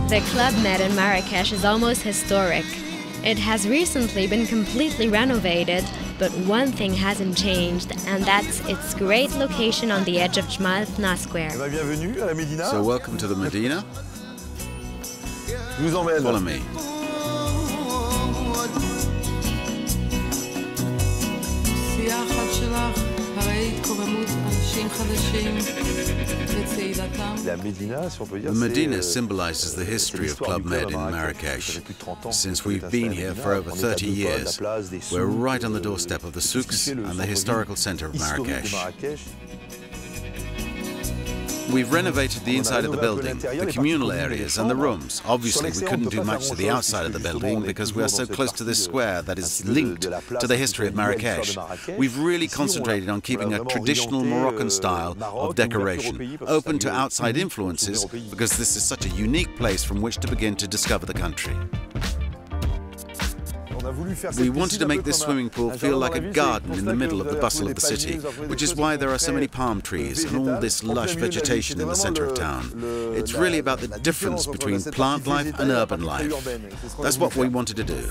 The Club Med in Marrakech is almost historic. It has recently been completely renovated, but one thing hasn't changed, and that's its great location on the edge of Jemaa Square. So welcome to the Medina. Follow me. The Medina symbolizes the history of Club Med in Marrakech. Since we've been here for over 30 years, we're right on the doorstep of the souks and the historical center of Marrakech. We've renovated the inside of the building, the communal areas and the rooms. Obviously, we couldn't do much to the outside of the building because we are so close to this square that is linked to the history of Marrakech. We've really concentrated on keeping a traditional Moroccan style of decoration, open to outside influences, because this is such a unique place from which to begin to discover the country. We wanted to make this swimming pool feel like a garden in the middle of the bustle of the city, which is why there are so many palm trees and all this lush vegetation in the center of town. It's really about the difference between plant life and urban life. That's what we wanted to do.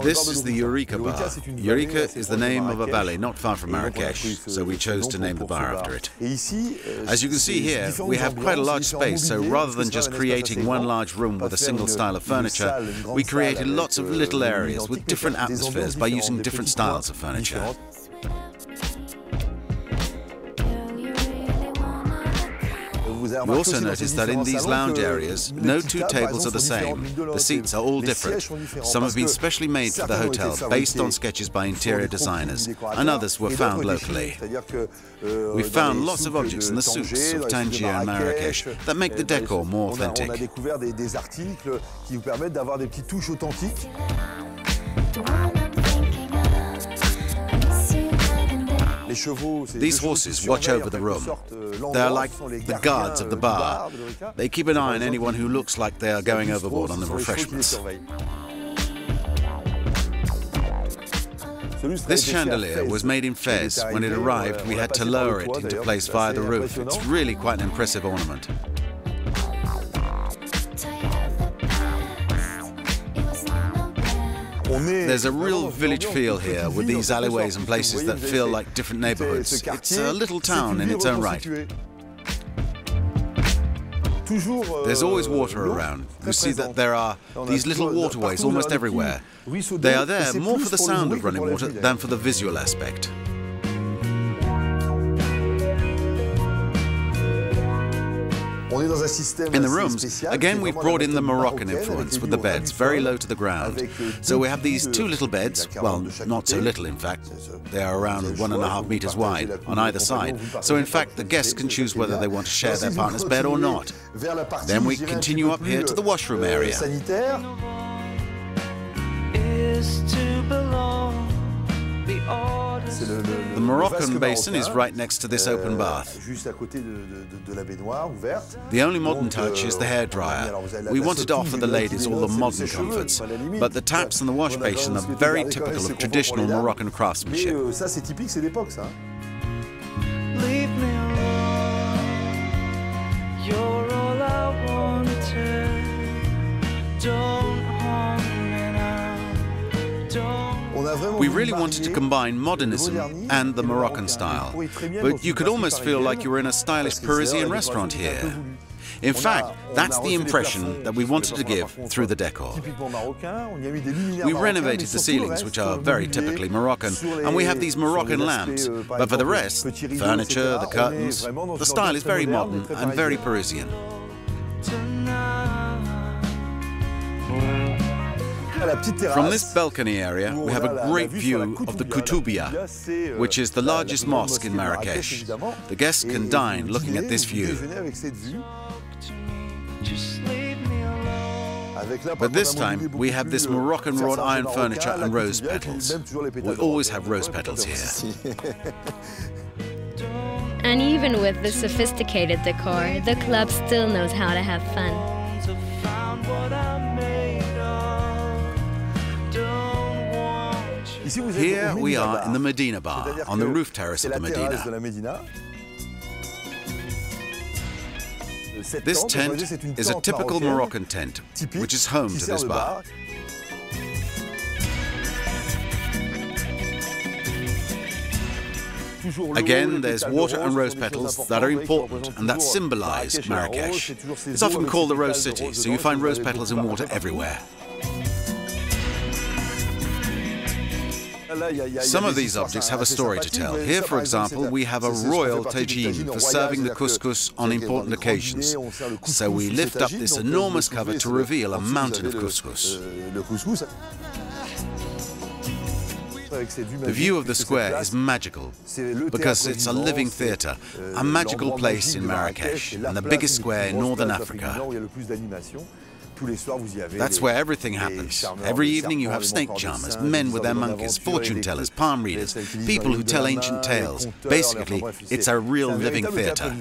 This is the Eureka Bar. Eureka is the name of a valley not far from Marrakech, so we chose to name the bar after it. As you can see here, we have quite a large space, so rather than just creating one large room with a single style of furniture, we created lots of little areas with different atmospheres by using different styles of furniture. You also notice that in these lounge areas, no two tables are the same. The seats are all different. Some have been specially made for the hotel, based on sketches by interior designers, and others were found locally. We found lots of objects in the souks of Tangier and Marrakech that make the decor more authentic. These horses watch over the room. They are like the guards of the bar. They keep an eye on anyone who looks like they are going overboard on the refreshments. This chandelier was made in Fez. When it arrived, we had to lower it into place via the roof. It's really quite an impressive ornament. There's a real village feel here, with these alleyways and places that feel like different neighborhoods. It's a little town in its own right. There's always water around. You see that there are these little waterways almost everywhere. They are there more for the sound of running water than for the visual aspect. In the rooms, again we've brought in the Moroccan influence with the beds very low to the ground. So we have these two little beds, well, not so little in fact. They are around 1.5 meters wide on either side. So in fact the guests can choose whether they want to share their partner's bed or not. Then we continue up here to the washroom area. The Moroccan basin is right next to this open bath. The only modern touch is the hairdryer. We wanted to offer the ladies all the modern comforts, but the taps and the wash basin are very typical of traditional Moroccan craftsmanship. Leave me alone. You're all I wanted. Don't harm me now. Don't. We really wanted to combine modernism and the Moroccan style, but you could almost feel like you were in a stylish Parisian restaurant here. In fact, that's the impression that we wanted to give through the decor. We renovated the ceilings, which are very typically Moroccan, and we have these Moroccan lamps, but for the rest, furniture, the curtains, the style is very modern and very Parisian. From this balcony area, we have a great view of the Koutoubia, which is the largest mosque in Marrakech. The guests can dine looking at this view. But this time, we have this Moroccan wrought iron furniture and rose petals. We always have rose petals here. And even with the sophisticated decor, the club still knows how to have fun. Here we are in the Medina bar, on the roof terrace of the Medina. This tent is a typical Moroccan tent, which is home to this bar. Again, there's water and rose petals that are important and that symbolize Marrakech. It's often called the Rose City, so you find rose petals and water everywhere. Some of these objects have a story to tell. Here, for example, we have a royal tagine for serving the couscous on important occasions. So we lift up this enormous cover to reveal a mountain of couscous. The view of the square is magical because it's a living theatre, a magical place in Marrakech and the biggest square in northern Africa. That's where everything happens. Every evening you have snake charmers, men with their monkeys, fortune tellers, palm readers, people who tell ancient tales. Basically, it's a real living theatre.